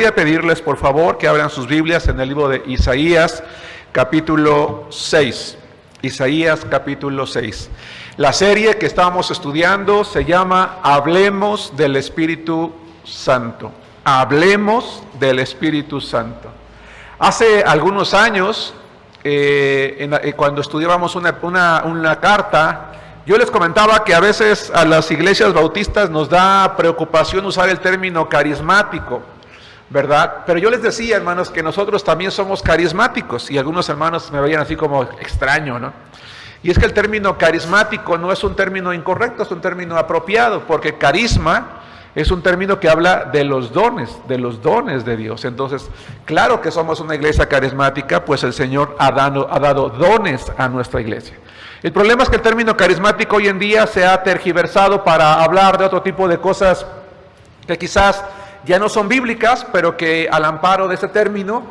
voy a pedirles por favor que abran sus Biblias en el libro de Isaías capítulo 6. Isaías capítulo 6. La serie que estábamos estudiando se llama Hablemos del Espíritu Santo. Hablemos del Espíritu Santo. Hace algunos años, cuando estudiábamos una carta, yo les comentaba que a veces a las iglesias bautistas nos da preocupación usar el término carismático, ¿verdad? Pero yo les decía, hermanos, que nosotros también somos carismáticos, y algunos hermanos me veían así como extraño, ¿no? Y es que el término carismático no es un término incorrecto, es un término apropiado, porque carisma es un término que habla de los dones de Dios. Entonces, claro que somos una iglesia carismática, pues el Señor ha dado dones a nuestra iglesia. El problema es que el término carismático hoy en día se ha tergiversado para hablar de otro tipo de cosas que quizás ya no son bíblicas, pero que al amparo de ese término,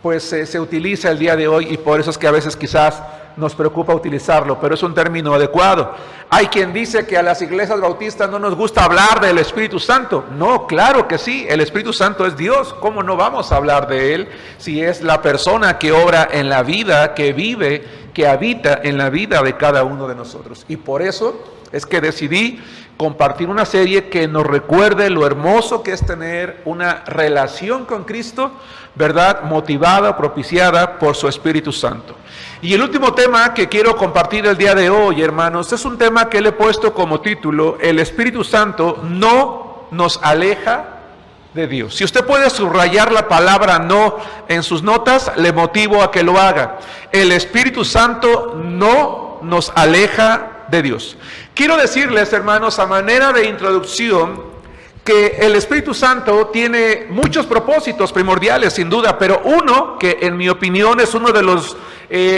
pues se utiliza el día de hoy, y por eso es que a veces quizás nos preocupa utilizarlo, pero es un término adecuado. Hay quien dice que a las iglesias bautistas no nos gusta hablar del Espíritu Santo. No, claro que sí, el Espíritu Santo es Dios. ¿Cómo no vamos a hablar de Él si es la persona que obra en la vida, que vive, que habita en la vida de cada uno de nosotros? Y por eso es que decidí compartir una serie que nos recuerde lo hermoso que es tener una relación con Cristo, ¿verdad? Motivada, propiciada por su Espíritu Santo. Y el último tema que quiero compartir el día de hoy, hermanos, es un tema que le he puesto como título: el Espíritu Santo no nos aleja de Dios. Si usted puede subrayar la palabra no en sus notas, le motivo a que lo haga. El Espíritu Santo no nos aleja de Dios. Quiero decirles, hermanos, a manera de introducción, que el Espíritu Santo tiene muchos propósitos primordiales, sin duda, pero uno que en mi opinión es uno de los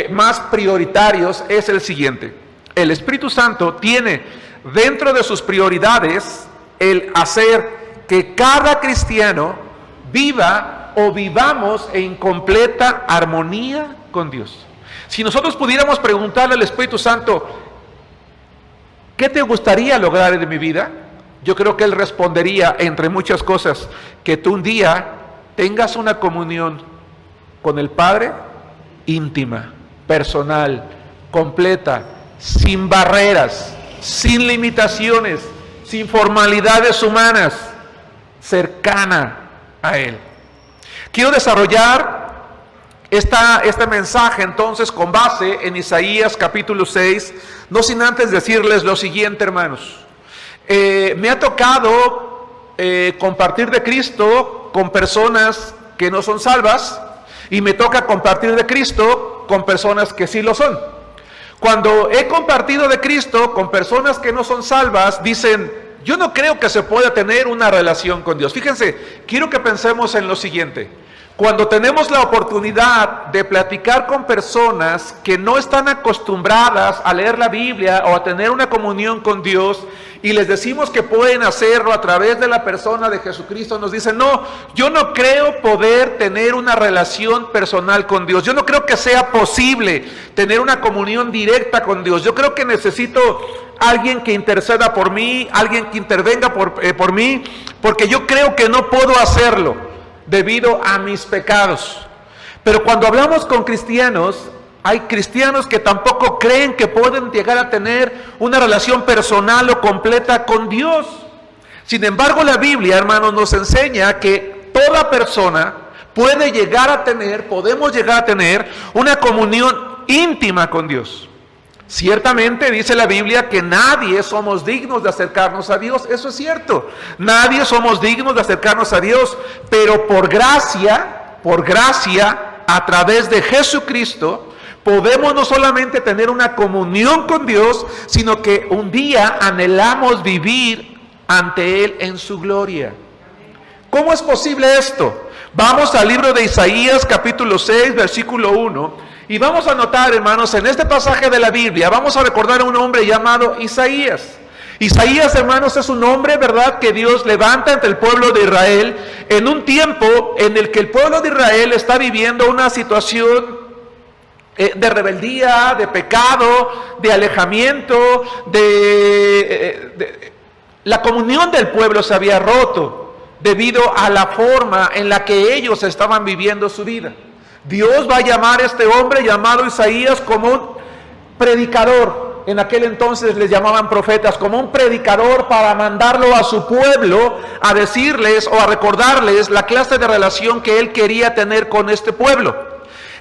más prioritarios es el siguiente. El Espíritu Santo tiene dentro de sus prioridades el hacer que cada cristiano viva o vivamos en completa armonía con Dios. Si nosotros pudiéramos preguntarle al Espíritu Santo, ¿qué te gustaría lograr en mi vida? Yo creo que Él respondería, entre muchas cosas, que tú un día tengas una comunión con el Padre íntima, personal, completa, sin barreras, sin limitaciones, sin formalidades humanas, cercana a Él. Quiero desarrollar este mensaje entonces con base en Isaías capítulo 6, no sin antes decirles lo siguiente, hermanos. Me ha tocado compartir de Cristo con personas que no son salvas, y me toca compartir de Cristo con personas que sí lo son. Cuando he compartido de Cristo con personas que no son salvas, dicen: yo no creo que se pueda tener una relación con Dios. Fíjense, quiero que pensemos en lo siguiente. Cuando tenemos la oportunidad de platicar con personas que no están acostumbradas a leer la Biblia o a tener una comunión con Dios, y les decimos que pueden hacerlo a través de la persona de Jesucristo, nos dicen: no, yo no creo poder tener una relación personal con Dios. Yo no creo que sea posible tener una comunión directa con Dios. Yo creo que necesito alguien que interceda por mí, alguien que intervenga por mí, porque yo creo que no puedo hacerlo debido a mis pecados. Pero cuando hablamos con cristianos, hay cristianos que tampoco creen que pueden llegar a tener una relación personal o completa con Dios. Sin embargo, la Biblia, hermanos, nos enseña que toda persona puede llegar a tener, podemos llegar a tener una comunión íntima con Dios. Ciertamente dice la Biblia que nadie somos dignos de acercarnos a Dios. Eso es cierto, nadie somos dignos de acercarnos a Dios, pero por gracia, a través de Jesucristo, podemos no solamente tener una comunión con Dios, sino que un día anhelamos vivir ante Él en su gloria. ¿Cómo es posible esto? Vamos al libro de Isaías capítulo 6, versículo 1. Y vamos a notar, hermanos, en este pasaje de la Biblia, vamos a recordar a un hombre llamado Isaías. Isaías, hermanos, es un hombre, ¿verdad?, que Dios levanta ante el pueblo de Israel en un tiempo en el que el pueblo de Israel está viviendo una situación de rebeldía, de pecado, de alejamiento, la comunión del pueblo se había roto. debido a la forma en la que ellos estaban viviendo su vida. Dios va a llamar a este hombre llamado Isaías como un predicador. En aquel entonces les llamaban profetas, como un predicador para mandarlo a su pueblo a decirles o a recordarles la clase de relación que él quería tener con este pueblo.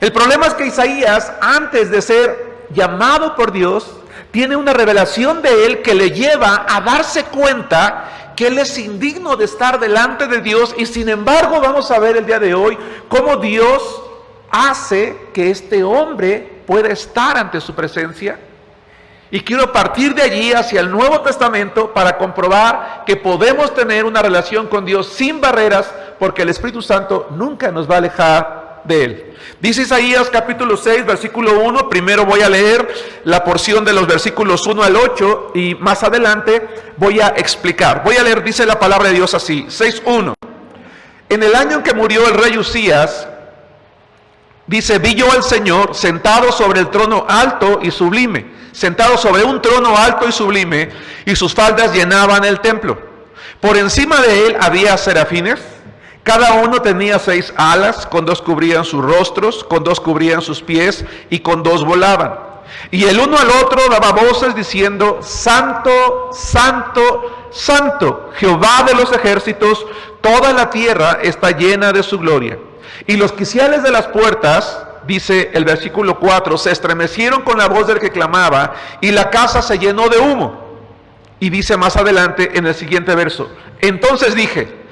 El problema es que Isaías, antes de ser llamado por Dios, tiene una revelación de él que le lleva a darse cuenta que él es indigno de estar delante de Dios, y sin embargo vamos a ver el día de hoy cómo Dios hace que este hombre pueda estar ante su presencia. Y quiero partir de allí hacia el Nuevo Testamento para comprobar que podemos tener una relación con Dios sin barreras, porque el Espíritu Santo nunca nos va a alejar de Él. Dice Isaías capítulo 6, versículo 1, primero voy a leer la porción de los versículos 1 al 8 y más adelante voy a explicar. Voy a leer, dice la palabra de Dios así, 6:1. En el año en que murió el rey Usías, dice, vi yo al Señor sentado sobre el trono alto y sublime, sentado sobre un trono alto y sublime, y sus faldas llenaban el templo. Por encima de él había serafines, cada uno tenía 6 alas, con 2 cubrían sus rostros, con 2 cubrían sus pies, y con 2 volaban. Y el uno al otro daba voces diciendo, Santo, Santo, Santo, Jehová de los ejércitos, toda la tierra está llena de su gloria. Y los quiciales de las puertas, dice el versículo 4, se estremecieron con la voz del que clamaba, y la casa se llenó de humo. Y dice más adelante en el siguiente verso, entonces dije,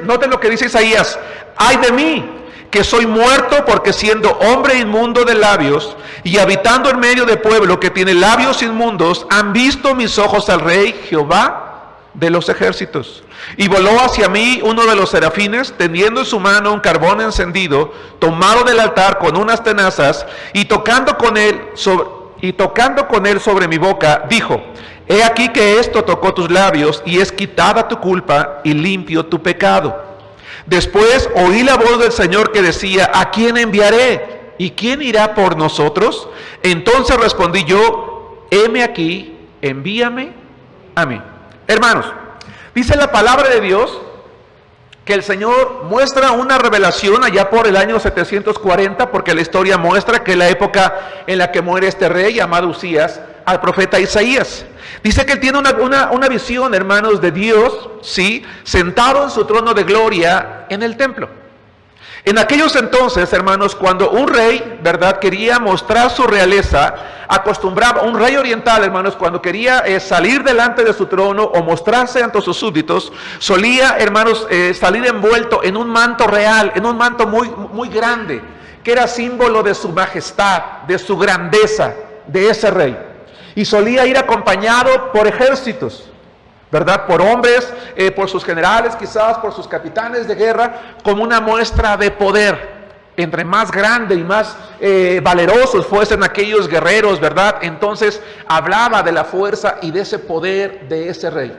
noten lo que dice Isaías, ay de mí, que soy muerto, porque siendo hombre inmundo de labios, y habitando en medio de pueblo que tiene labios inmundos, han visto mis ojos al Rey, Jehová de los ejércitos. Y voló hacia mí uno de los serafines, teniendo en su mano un carbón encendido, tomado del altar con unas tenazas, y tocando con él sobre mi boca, dijo, he aquí que esto tocó tus labios, y es quitada tu culpa, y limpio tu pecado. Después oí la voz del Señor que decía, ¿a quién enviaré? ¿Y quién irá por nosotros? Entonces respondí yo, heme aquí, envíame a mí. Hermanos, dice la palabra de Dios que el Señor muestra una revelación allá por el año 740, porque la historia muestra que es la época en la que muere este rey llamado Usías, al profeta Isaías. Dice que él tiene una visión, hermanos, de Dios, sí, sentado en su trono de gloria en el templo. En aquellos entonces, hermanos, cuando un rey, ¿verdad?, quería mostrar su realeza, acostumbraba, un rey oriental, hermanos, cuando quería salir delante de su trono o mostrarse ante sus súbditos, solía, hermanos, salir envuelto en un manto real, en un manto muy, muy grande, que era símbolo de su majestad, de su grandeza, de ese rey. Y solía ir acompañado por ejércitos, ¿verdad? Por hombres, por sus generales, quizás por sus capitanes de guerra, como una muestra de poder. Entre más grande y más valerosos fuesen aquellos guerreros, ¿verdad? Entonces hablaba de la fuerza y de ese poder de ese rey.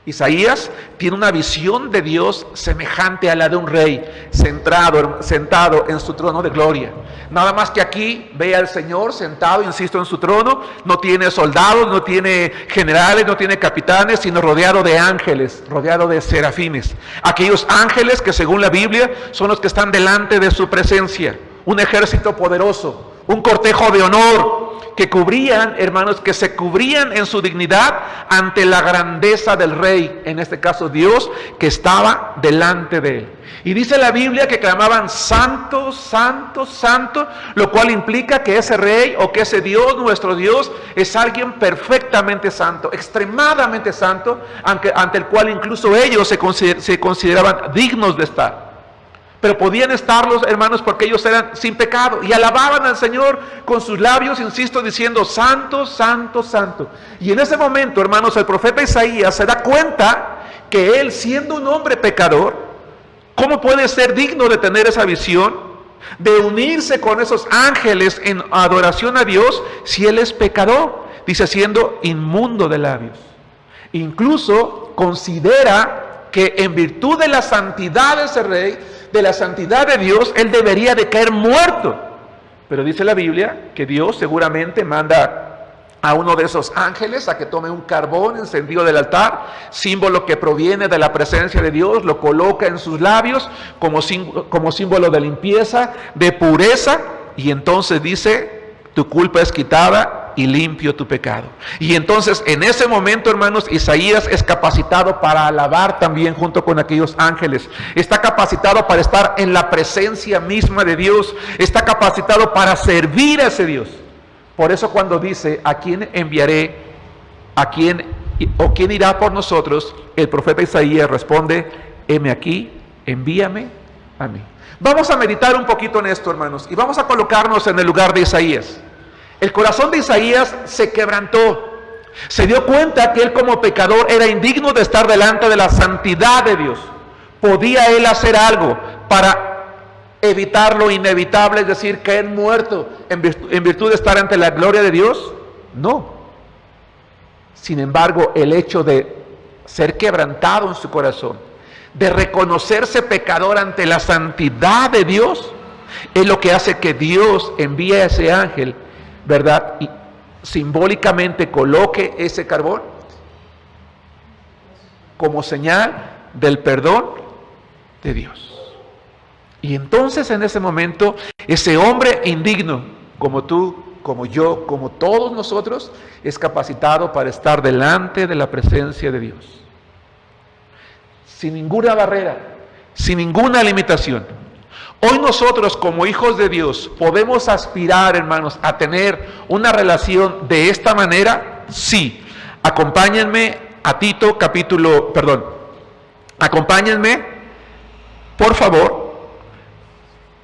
Isaías tiene una visión de Dios semejante a la de un rey sentado en su trono de gloria. Nada más que aquí ve al Señor sentado, insisto, en su trono. No tiene soldados, no tiene generales, no tiene capitanes, sino rodeado de ángeles, rodeado de serafines. Aquellos ángeles que según la Biblia son los que están delante de su presencia. Un ejército poderoso, un cortejo de honor, que cubrían, hermanos, que se cubrían en su dignidad ante la grandeza del rey, en este caso Dios, que estaba delante de él. Y dice la Biblia que clamaban santo, santo, santo, lo cual implica que ese rey o que ese Dios, nuestro Dios, es alguien perfectamente santo, extremadamente santo, ante el cual incluso ellos se consideraban dignos de estar. Pero podían estarlos, hermanos, porque ellos eran sin pecado y alababan al Señor con sus labios, insisto, diciendo santo, santo, santo. Y en ese momento, hermanos, el profeta Isaías se da cuenta que él, siendo un hombre pecador, ¿cómo puede ser digno de tener esa visión, de unirse con esos ángeles en adoración a Dios, si él es pecador? Dice, siendo inmundo de labios. Incluso considera que en virtud de la santidad de ese rey, de la santidad de Dios, él debería de caer muerto. Pero dice la Biblia que Dios seguramente manda a uno de esos ángeles a que tome un carbón encendido del altar, símbolo que proviene de la presencia de Dios, lo coloca en sus labios como símbolo de limpieza, de pureza, y entonces dice: tu culpa es quitada y limpio tu pecado. Y entonces en ese momento, hermanos, Isaías es capacitado para alabar también junto con aquellos ángeles. Está capacitado para estar en la presencia misma de Dios. Está capacitado para servir a ese Dios. Por eso cuando dice: ¿a quién enviaré? ¿A quién o quién irá por nosotros? El profeta Isaías responde: heme aquí, envíame a mí. Vamos a meditar un poquito en esto, hermanos, y vamos a colocarnos en el lugar de Isaías. El corazón de Isaías se quebrantó. Se dio cuenta que él como pecador era indigno de estar delante de la santidad de Dios. ¿Podía él hacer algo para evitar lo inevitable, es decir, caer muerto en virtud de estar ante la gloria de Dios? No. Sin embargo, el hecho de ser quebrantado en su corazón, de reconocerse pecador ante la santidad de Dios, es lo que hace que Dios envíe a ese ángel, ¿verdad? Y simbólicamente coloque ese carbón como señal del perdón de Dios. Y entonces en ese momento, ese hombre indigno, como tú, como yo, como todos nosotros, es capacitado para estar delante de la presencia de Dios. Sin ninguna barrera, sin ninguna limitación. Hoy nosotros como hijos de Dios podemos aspirar, hermanos, a tener una relación de esta manera. Sí. Acompáñenme a Tito acompáñenme, por favor,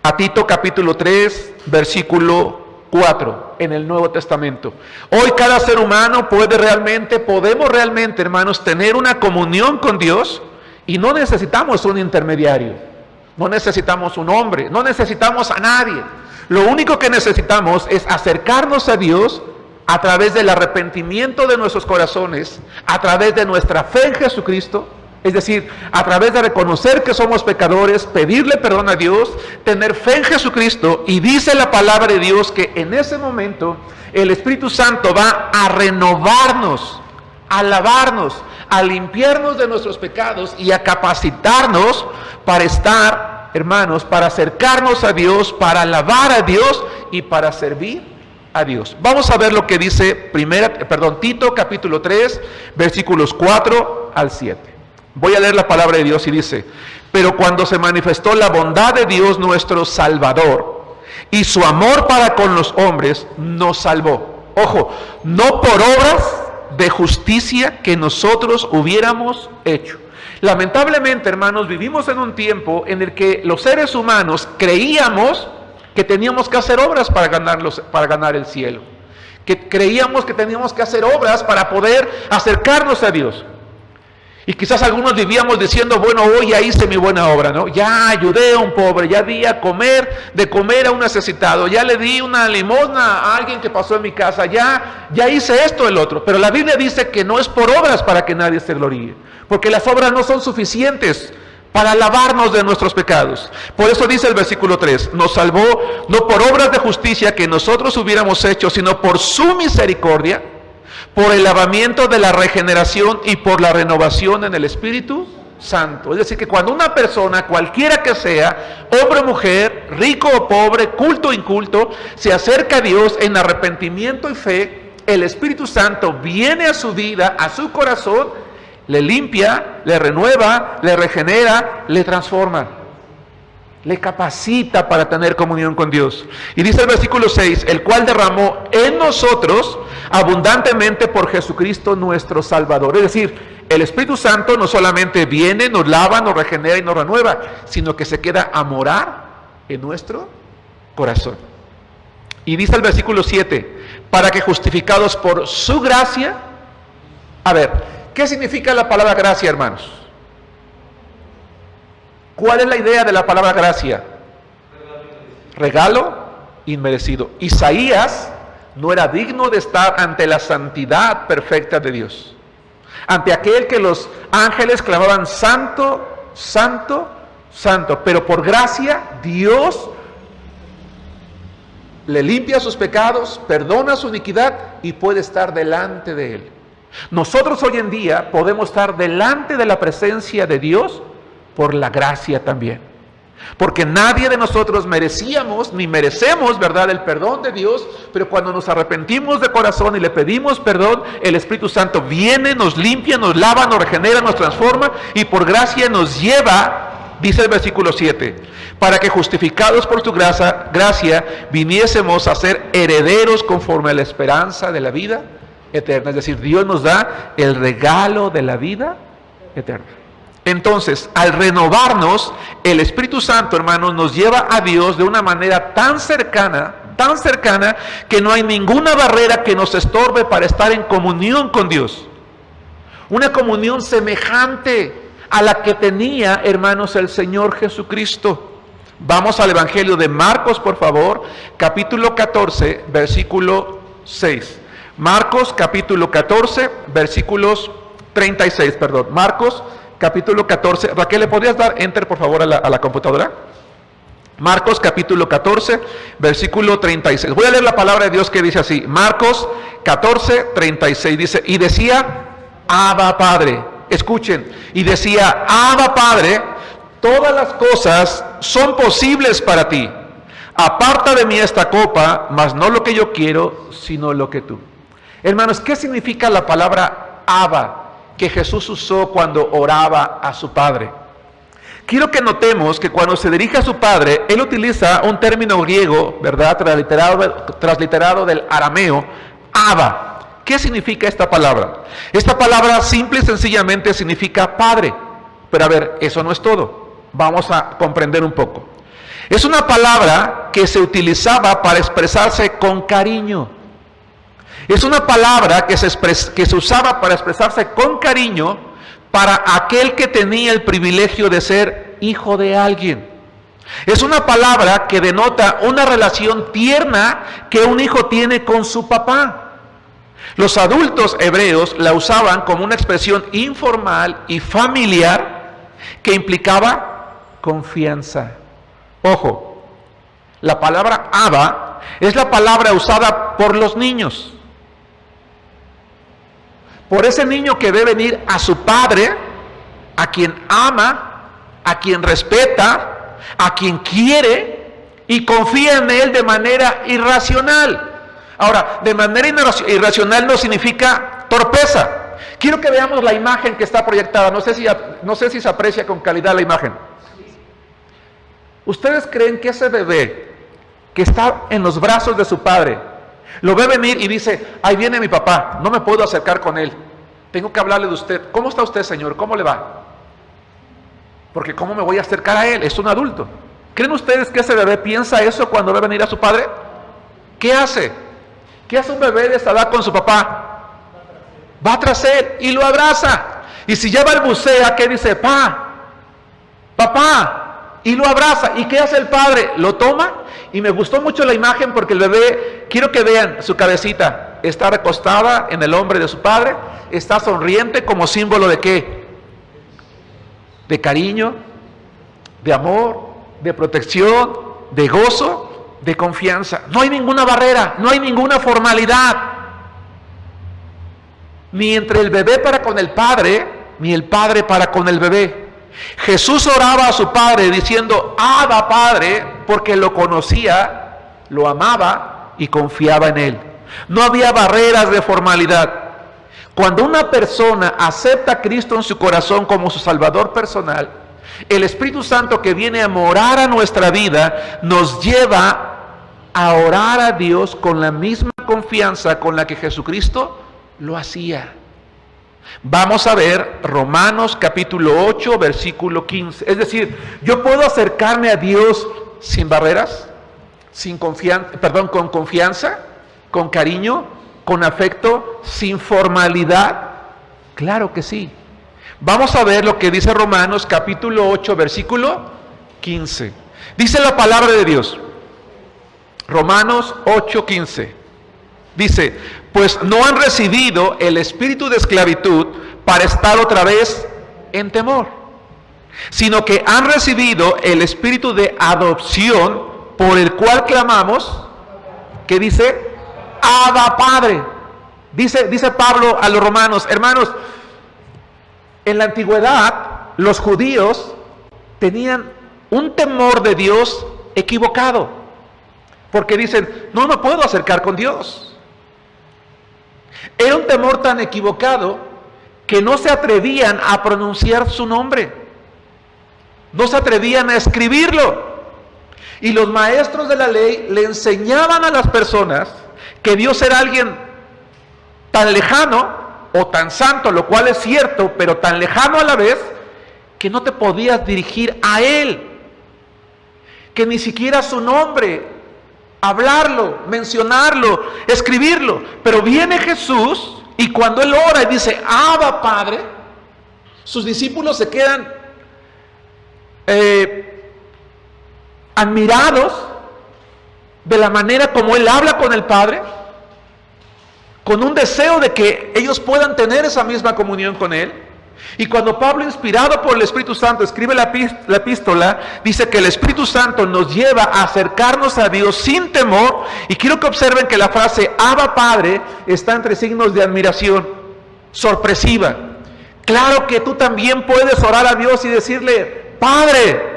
a Tito capítulo 3, versículo 4, en el Nuevo Testamento. Hoy cada ser humano podemos realmente, hermanos, tener una comunión con Dios y no necesitamos un intermediario, no necesitamos un hombre, no necesitamos a nadie. Lo único que necesitamos es acercarnos a Dios a través del arrepentimiento de nuestros corazones, a través de nuestra fe en Jesucristo. Es decir, a través de reconocer que somos pecadores, pedirle perdón a Dios, tener fe en Jesucristo, y dice la palabra de Dios que en ese momento el Espíritu Santo va a renovarnos, a lavarnos, a limpiarnos de nuestros pecados y a capacitarnos para estar, hermanos, para acercarnos a Dios, para alabar a Dios y para servir a Dios. Vamos a ver lo que dice Tito capítulo 3, versículos 4 al 7. Voy a leer la palabra de Dios y dice: pero cuando se manifestó la bondad de Dios nuestro Salvador y su amor para con los hombres, nos salvó. Ojo, no por obras de justicia que nosotros hubiéramos hecho. Lamentablemente, hermanos, vivimos en un tiempo en el que los seres humanos creíamos que teníamos que hacer obras para ganar el cielo. Que creíamos que teníamos que hacer obras para poder acercarnos a Dios. Y quizás algunos vivíamos diciendo: bueno, hoy ya hice mi buena obra, ¿no? Ya ayudé a un pobre, ya di de comer a un necesitado, ya le di una limosna a alguien que pasó en mi casa, ya hice esto, el otro. Pero la Biblia dice que no es por obras para que nadie se gloríe, porque las obras no son suficientes para lavarnos de nuestros pecados. Por eso dice el versículo 3: nos salvó no por obras de justicia que nosotros hubiéramos hecho, sino por su misericordia, por el lavamiento de la regeneración y por la renovación en el Espíritu Santo. Es decir, que cuando una persona, cualquiera que sea, hombre o mujer, rico o pobre, culto o inculto, se acerca a Dios en arrepentimiento y fe, el Espíritu Santo viene a su vida, a su corazón, le limpia, le renueva, le regenera, le transforma, le capacita para tener comunión con Dios. Y dice el versículo 6: el cual derramó en nosotros abundantemente por Jesucristo nuestro Salvador. Es decir, el Espíritu Santo no solamente viene, nos lava, nos regenera y nos renueva, sino que se queda a morar en nuestro corazón. Y dice el versículo 7: para que justificados por su gracia. A ver, ¿qué significa la palabra gracia, hermanos? ¿Cuál es la idea de la palabra gracia? Regalo inmerecido. Isaías no era digno de estar ante la santidad perfecta de Dios, ante aquel que los ángeles clamaban santo, santo, 'santo', pero por gracia Dios le limpia sus pecados, perdona su iniquidad y puede estar delante de Él. Nosotros hoy en día podemos estar delante de la presencia de Dios por la gracia también. Porque nadie de nosotros merecíamos ni merecemos, ¿verdad?, el perdón de Dios, pero cuando nos arrepentimos de corazón y le pedimos perdón, el Espíritu Santo viene, nos limpia, nos lava, nos regenera, nos transforma y por gracia nos lleva, dice el versículo 7, para que justificados por tu gracia viniésemos a ser herederos conforme a la esperanza de la vida eterna. Es decir, Dios nos da el regalo de la vida eterna. Entonces, al renovarnos, el Espíritu Santo, hermanos, nos lleva a Dios de una manera tan cercana, que no hay ninguna barrera que nos estorbe para estar en comunión con Dios. Una comunión semejante a la que tenía, hermanos, el Señor Jesucristo. Vamos al Evangelio de Marcos, por favor, capítulo 14, versículo 6. Marcos, capítulo 14, versículos 36, perdón. Marcos, capítulo 14. Raquel, ¿le podrías dar enter, por favor, a la computadora? Marcos, capítulo 14, versículo 36. Voy a leer la palabra de Dios que dice así. Marcos 14, 36. Dice, y decía, Abba Padre. Escuchen. Y decía, Abba Padre, todas las cosas son posibles para ti. Aparta de mí esta copa, mas no lo que yo quiero, sino lo que tú. Hermanos, ¿qué significa la palabra Abba que Jesús usó cuando oraba a su Padre? Quiero que notemos que cuando se dirige a su Padre, Él utiliza un término griego, ¿verdad?, transliterado del arameo, Abba. ¿Qué significa esta palabra? Esta palabra simple y sencillamente significa Padre. Pero a ver, eso no es todo. Vamos a comprender un poco. Es una palabra que se utilizaba para expresarse con cariño. Es una palabra que se usaba para expresarse con cariño para aquel que tenía el privilegio de ser hijo de alguien. Es una palabra que denota una relación tierna que un hijo tiene con su papá. Los adultos hebreos la usaban como una expresión informal y familiar que implicaba confianza. Ojo, la palabra Abba es la palabra usada por los niños. Por ese niño que ve venir a su padre, a quien ama, a quien respeta, a quien quiere y confía en él de manera irracional. Ahora, de manera irracional no significa torpeza. Quiero que veamos la imagen que está proyectada. No sé si se aprecia con calidad la imagen. ¿Ustedes creen que ese bebé que está en los brazos de su padre, lo ve venir y dice, ahí viene mi papá, no me puedo acercar con él, tengo que hablarle de usted, ¿cómo está usted, señor? ¿Cómo le va? Porque ¿cómo me voy a acercar a él? Es un adulto. ¿Creen ustedes que ese bebé piensa eso cuando ve venir a su padre? ¿Qué hace? ¿Qué hace un bebé de esta edad con su papá? Va tras él y lo abraza. Y si ya balbucea, ¿qué dice? Papá, y lo abraza. ¿Y qué hace el padre? Lo toma. Y me gustó mucho la imagen porque el bebé, quiero que vean su cabecita, está recostada en el hombro de su padre, está sonriente como símbolo de ¿qué? De cariño, de amor, de protección, de gozo, de confianza. No hay ninguna barrera, no hay ninguna formalidad, ni entre el bebé para con el padre, ni el padre para con el bebé. Jesús oraba a su Padre diciendo, Abba Padre, porque lo conocía, lo amaba y confiaba en Él. No había barreras de formalidad. Cuando una persona acepta a Cristo en su corazón como su Salvador personal, el Espíritu Santo que viene a morar a nuestra vida nos lleva a orar a Dios con la misma confianza con la que Jesucristo lo hacía. Vamos a ver Romanos capítulo 8, versículo 15. Es decir, yo puedo acercarme a Dios sin barreras, con confianza, con cariño, con afecto, sin formalidad. Claro que sí. Vamos a ver lo que dice Romanos capítulo 8, versículo 15. Dice la palabra de Dios. Romanos 8, 15. Dice, pues no han recibido el espíritu de esclavitud para estar otra vez en temor, sino que han recibido el espíritu de adopción por el cual clamamos, ¿Qué dice? Abba Padre. Dice Pablo a los romanos, hermanos, en la antigüedad los judíos tenían un temor de Dios equivocado, porque dicen, no me puedo acercar con Dios. Era un temor tan equivocado que no se atrevían a pronunciar su nombre, no se atrevían a escribirlo. Y los maestros de la ley le enseñaban a las personas que Dios era alguien tan lejano o tan santo, lo cual es cierto, pero tan lejano a la vez, que no te podías dirigir a Él, que ni siquiera su nombre, hablarlo, mencionarlo, escribirlo. Pero viene Jesús y cuando Él ora y dice, Abba Padre, sus discípulos se quedan admirados de la manera como Él habla con el Padre, con un deseo de que ellos puedan tener esa misma comunión con Él. Y cuando Pablo, inspirado por el Espíritu Santo, escribe la epístola, dice que el Espíritu Santo nos lleva a acercarnos a Dios sin temor. Y quiero que observen que la frase Abba Padre está entre signos de admiración, sorpresiva. Claro que tú también puedes orar a Dios y decirle, Padre.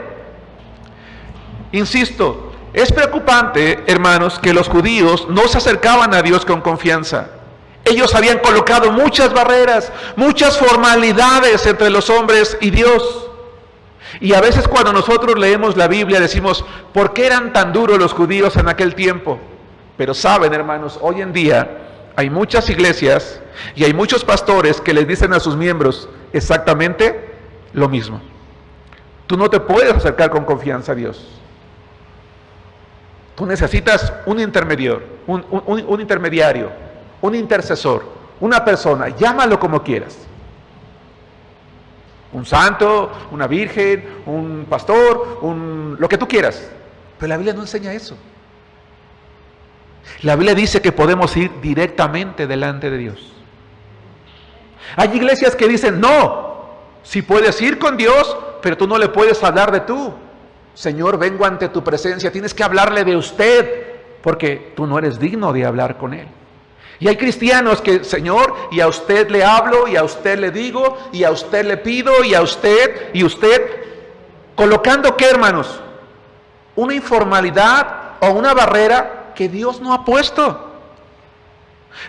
Insisto, es preocupante, hermanos, que los judíos no se acercaban a Dios con confianza. Ellos habían colocado muchas barreras, muchas formalidades entre los hombres y Dios. Y a veces cuando nosotros leemos la Biblia decimos, ¿por qué eran tan duros los judíos en aquel tiempo? Pero saben, hermanos, hoy en día hay muchas iglesias y hay muchos pastores que les dicen a sus miembros exactamente lo mismo. Tú no te puedes acercar con confianza a Dios. Tú necesitas un intermediario, un intercesor, una persona, llámalo como quieras. Un santo, una virgen, un pastor, lo que tú quieras. Pero la Biblia no enseña eso. La Biblia dice que podemos ir directamente delante de Dios. Hay iglesias que dicen, no, si puedes ir con Dios, pero tú no le puedes hablar de tú. Señor, vengo ante tu presencia, tienes que hablarle de usted, porque tú no eres digno de hablar con Él. Y hay cristianos que, Señor, y a usted le hablo, y a usted le digo, y a usted le pido, y a usted, colocando, ¿qué, hermanos? Una informalidad o una barrera que Dios no ha puesto.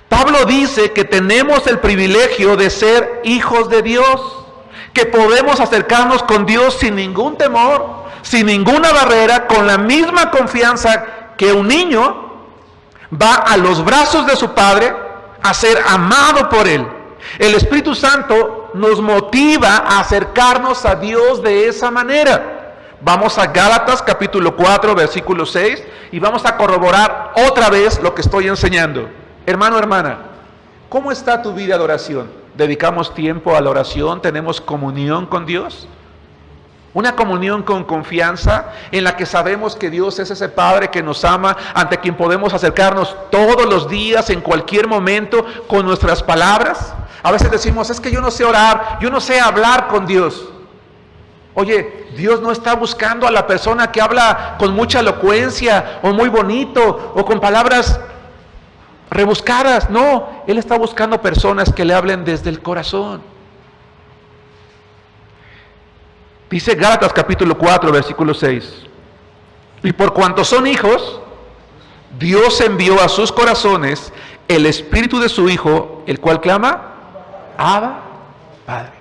Pablo dice que tenemos el privilegio de ser hijos de Dios, que podemos acercarnos con Dios sin ningún temor, sin ninguna barrera, con la misma confianza que un niño va a los brazos de su padre a ser amado por él. El Espíritu Santo nos motiva a acercarnos a Dios de esa manera. Vamos a Gálatas capítulo 4 versículo 6 y vamos a corroborar otra vez lo que estoy enseñando. Hermano, hermana, ¿cómo está tu vida de oración? ¿Dedicamos tiempo a la oración? ¿Tenemos comunión con Dios? Una comunión con confianza en la que sabemos que Dios es ese Padre que nos ama, ante quien podemos acercarnos todos los días, en cualquier momento, con nuestras palabras. A veces decimos, es que yo no sé orar, yo no sé hablar con Dios. Oye, Dios no está buscando a la persona que habla con mucha elocuencia, o muy bonito, o con palabras rebuscadas. No, Él está buscando personas que le hablen desde el corazón. Dice Gálatas capítulo 4, versículo 6. Y por cuanto son hijos, Dios envió a sus corazones el Espíritu de su Hijo, el cual clama, Abba, Padre.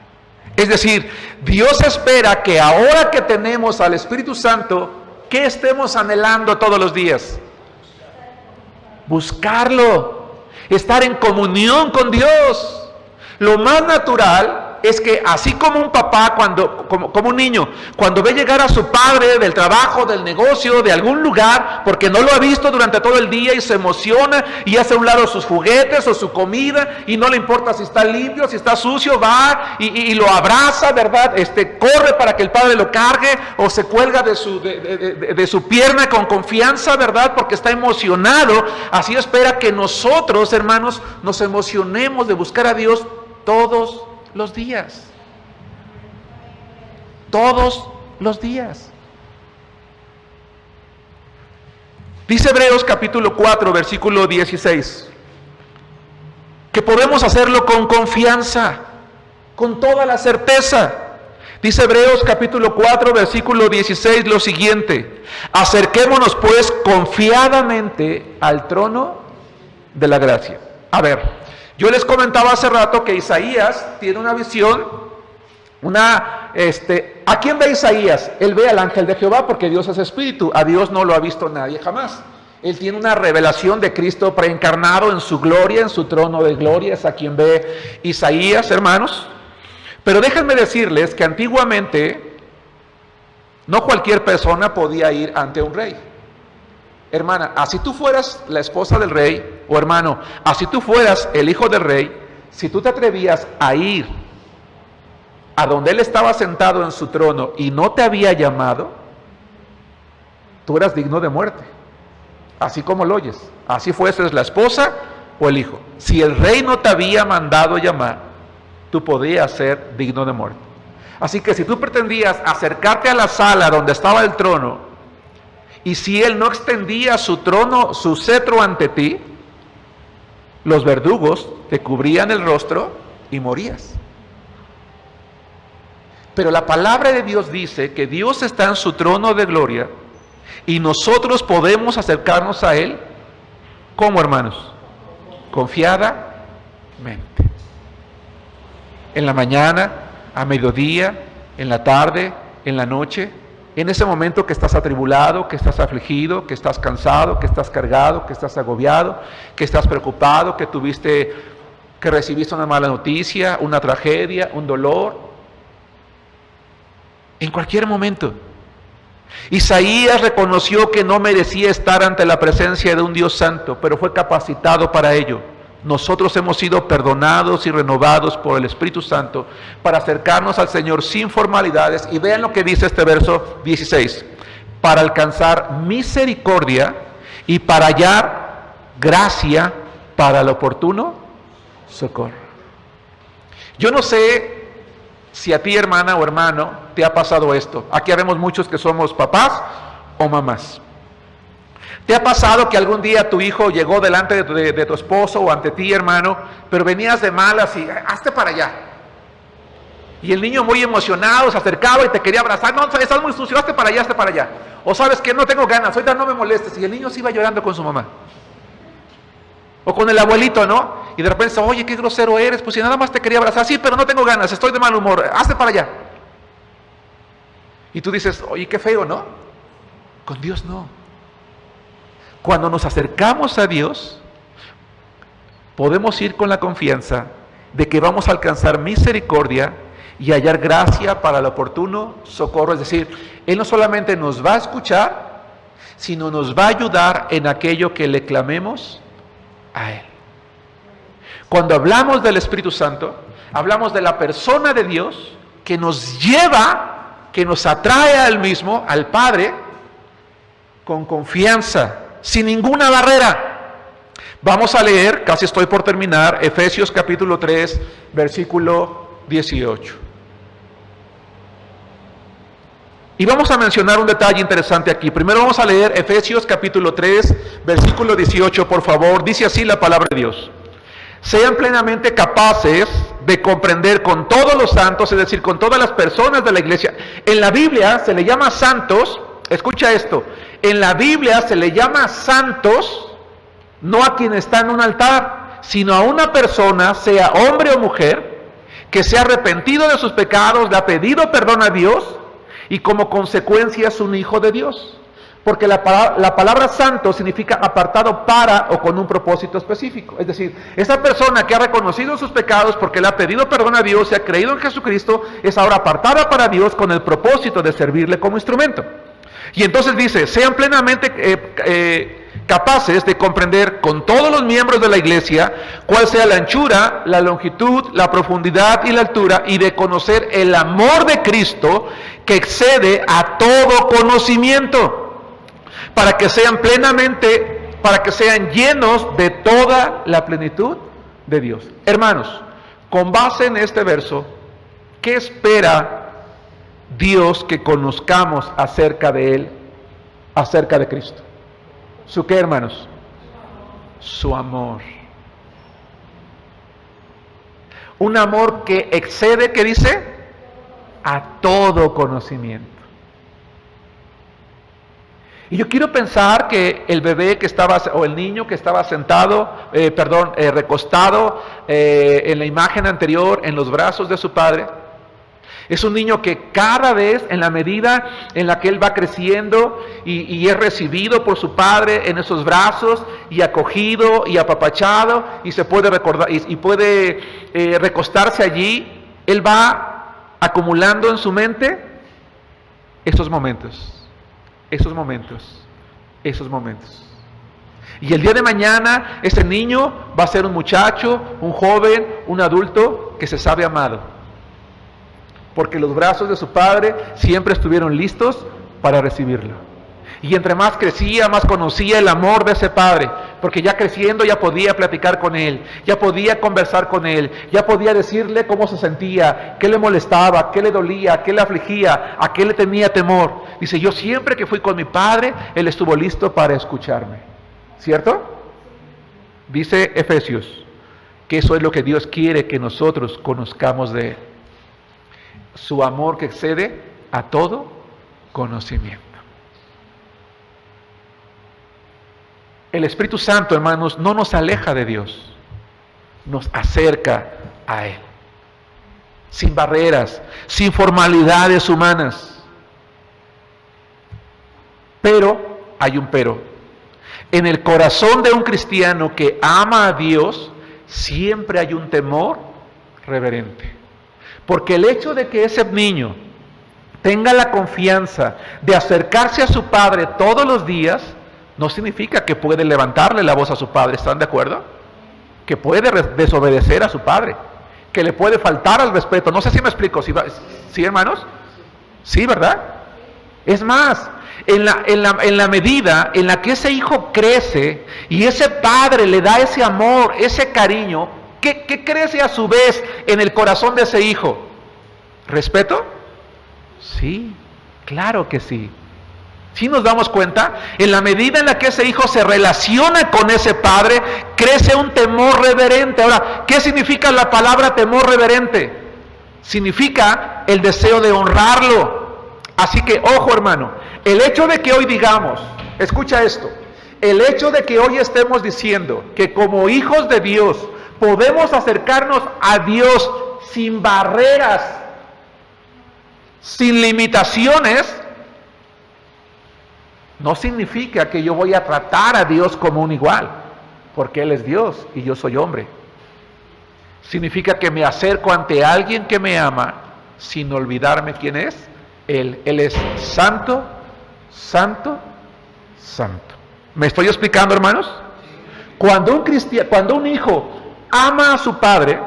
Es decir, Dios espera que ahora que tenemos al Espíritu Santo, ¿qué estemos anhelando todos los días? Buscarlo, estar en comunión con Dios. Lo más natural es que así como un papá, como un niño, cuando ve llegar a su padre del trabajo, del negocio, de algún lugar, porque no lo ha visto durante todo el día y se emociona y hace a un lado sus juguetes o su comida y no le importa si está limpio, si está sucio, va y lo abraza, ¿verdad? Corre para que el padre lo cargue o se cuelga de su pierna con confianza, ¿verdad? Porque está emocionado. Así espera que nosotros, hermanos, nos emocionemos de buscar a Dios todos los días. Todos los días. Dice Hebreos capítulo 4, versículo 16, que podemos hacerlo con confianza, con toda la certeza. Dice Hebreos capítulo 4, versículo 16 lo siguiente: acerquémonos pues confiadamente al trono de la gracia. A ver, yo les comentaba hace rato que Isaías tiene una visión, ¿a quién ve Isaías? Él ve al ángel de Jehová, porque Dios es espíritu. A Dios no lo ha visto nadie jamás. Él tiene una revelación de Cristo preencarnado en su gloria, en su trono de gloria. Es a quien ve Isaías, hermanos. Pero déjenme decirles que antiguamente no cualquier persona podía ir ante un rey. Hermana, así tú fueras la esposa del rey, o hermano, así tú fueras el hijo del rey, si tú te atrevías a ir a donde él estaba sentado en su trono y no te había llamado, tú eras digno de muerte. Así como lo oyes, así fueses la esposa o el hijo. Si el rey no te había mandado llamar, tú podías ser digno de muerte. Así que si tú pretendías acercarte a la sala donde estaba el trono, y si él no extendía su trono, su cetro ante ti, los verdugos te cubrían el rostro y morías. Pero la palabra de Dios dice que Dios está en su trono de gloria y nosotros podemos acercarnos a Él. ¿Cómo, hermanos? Confiadamente. En la mañana, a mediodía, en la tarde, en la noche, en ese momento que estás atribulado, que estás afligido, que estás cansado, que estás cargado, que estás agobiado, que estás preocupado, que recibiste una mala noticia, una tragedia, un dolor. En cualquier momento. Isaías reconoció que no merecía estar ante la presencia de un Dios santo, pero fue capacitado para ello. Nosotros hemos sido perdonados y renovados por el Espíritu Santo para acercarnos al Señor sin formalidades. Y vean lo que dice este verso 16: para alcanzar misericordia y para hallar gracia para el oportuno socorro. Yo no sé si a ti, hermana o hermano, te ha pasado esto. Aquí habemos muchos que somos papás o mamás. ¿Te ha pasado que algún día tu hijo llegó delante de tu esposo o ante ti, hermano, pero venías de malas y hazte para allá? Y el niño muy emocionado se acercaba y te quería abrazar. No, estás muy sucio, hazte para allá, hazte para allá. O sabes que no tengo ganas, ahorita no me molestes. Y el niño se iba llorando con su mamá. O con el abuelito, ¿no? Y de repente, oye, qué grosero eres, pues si nada más te quería abrazar. Sí, pero no tengo ganas, estoy de mal humor, hazte para allá. Y tú dices, oye, qué feo, ¿no? Con Dios no. Cuando nos acercamos a Dios, podemos ir con la confianza de que vamos a alcanzar misericordia y hallar gracia para el oportuno socorro. Es decir, Él no solamente nos va a escuchar, sino nos va a ayudar en aquello que le clamemos a Él. Cuando hablamos del Espíritu Santo, hablamos de la persona de Dios que nos lleva, que nos atrae al mismo, al Padre, con confianza, sin ninguna barrera. Vamos a leer, casi estoy por terminar, Efesios capítulo 3, versículo 18. Y vamos a mencionar un detalle interesante aquí. Primero vamos a leer Efesios capítulo 3, versículo 18, por favor. Dice así la palabra de Dios: sean plenamente capaces de comprender con todos los santos, es decir, con todas las personas de la iglesia. En la Biblia se le llama santos, escucha esto, en la Biblia se le llama santos no a quien está en un altar, sino a una persona, sea hombre o mujer, que se ha arrepentido de sus pecados, le ha pedido perdón a Dios y como consecuencia es un hijo de Dios. Porque la palabra santo significa apartado para o con un propósito específico. Es decir, esa persona que ha reconocido sus pecados porque le ha pedido perdón a Dios y ha creído en Jesucristo, es ahora apartada para Dios con el propósito de servirle como instrumento. Y entonces dice, sean plenamente capaces de comprender con todos los miembros de la iglesia cuál sea la anchura, la longitud, la profundidad y la altura, y de conocer el amor de Cristo que excede a todo conocimiento, para que sean llenos de toda la plenitud de Dios. Hermanos, con base en este verso, ¿qué espera Dios que conozcamos acerca de Él, acerca de Cristo? ¿Su qué, hermanos? Su amor. Un amor que excede, ¿qué dice? A todo conocimiento. Y yo quiero pensar que el bebé que estaba, o el niño que estaba sentado, recostado en la imagen anterior, en los brazos de su padre, es un niño que cada vez, en la medida en la que él va creciendo y es recibido por su padre en esos brazos y acogido y apapachado y se puede recordar y puede recostarse allí, él va acumulando en su mente esos momentos. Y el día de mañana ese niño va a ser un muchacho, un joven, un adulto que se sabe amado. Porque los brazos de su padre siempre estuvieron listos para recibirlo. Y entre más crecía, más conocía el amor de ese padre. Porque ya creciendo ya podía platicar con él, ya podía conversar con él, ya podía decirle cómo se sentía, qué le molestaba, qué le dolía, qué le afligía, a qué le tenía temor. Dice, yo siempre que fui con mi padre, él estuvo listo para escucharme. ¿Cierto? Dice Efesios que eso es lo que Dios quiere que nosotros conozcamos de él. Su amor que excede a todo conocimiento. El Espíritu Santo, hermanos, no nos aleja de Dios, nos acerca a Él. Sin barreras, sin formalidades humanas. Pero, hay un pero. En el corazón de un cristiano que ama a Dios, siempre hay un temor reverente. Porque el hecho de que ese niño tenga la confianza de acercarse a su padre todos los días, no significa que puede levantarle la voz a su padre, ¿están de acuerdo? Que puede desobedecer a su padre, que le puede faltar al respeto. No sé si me explico, ¿sí, hermanos? Sí, ¿verdad? Es más, en la medida en la que ese hijo crece y ese padre le da ese amor, ese cariño, ¿qué crece a su vez en el corazón de ese hijo? ¿Respeto? Sí, claro que sí. ¿Sí nos damos cuenta? En la medida en la que ese hijo se relaciona con ese padre, crece un temor reverente. Ahora, ¿qué significa la palabra temor reverente? Significa el deseo de honrarlo. Así que, ojo, hermano, el hecho de que hoy digamos, escucha esto, el hecho de que hoy estemos diciendo que como hijos de Dios podemos acercarnos a Dios sin barreras, sin limitaciones, no significa que yo voy a tratar a Dios como un igual, porque Él es Dios y yo soy hombre. Significa que me acerco ante alguien que me ama sin olvidarme quién es Él. Él es santo, santo, santo. ¿Me estoy explicando, hermanos? Cuando un hijo ama a su padre,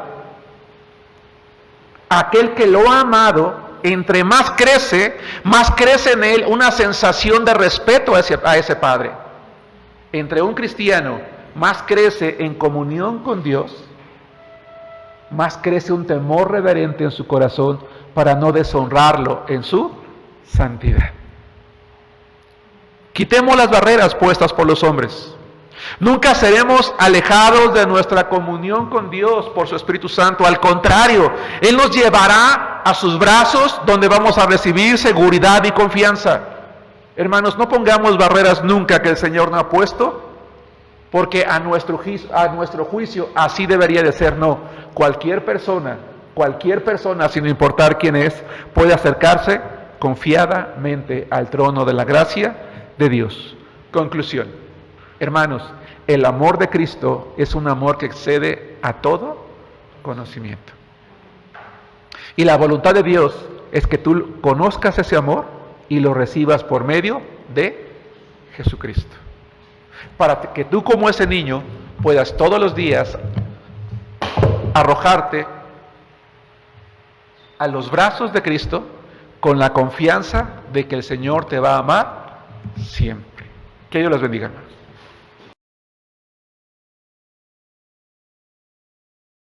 aquel que lo ha amado, entre más crece en él una sensación de respeto a ese padre. Entre un cristiano más crece en comunión con Dios, más crece un temor reverente en su corazón para no deshonrarlo en su santidad. Quitemos las barreras puestas por los hombres. Nunca seremos alejados de nuestra comunión con Dios por su Espíritu Santo. Al contrario, Él nos llevará a sus brazos donde vamos a recibir seguridad y confianza. Hermanos, no pongamos barreras nunca que el Señor no ha puesto, porque a nuestro juicio así debería de ser. No, cualquier persona, sin importar quién es, puede acercarse confiadamente al trono de la gracia de Dios. Conclusión. Hermanos, el amor de Cristo es un amor que excede a todo conocimiento. Y la voluntad de Dios es que tú conozcas ese amor y lo recibas por medio de Jesucristo. Para que tú, como ese niño, puedas todos los días arrojarte a los brazos de Cristo con la confianza de que el Señor te va a amar siempre. Que Dios los bendiga.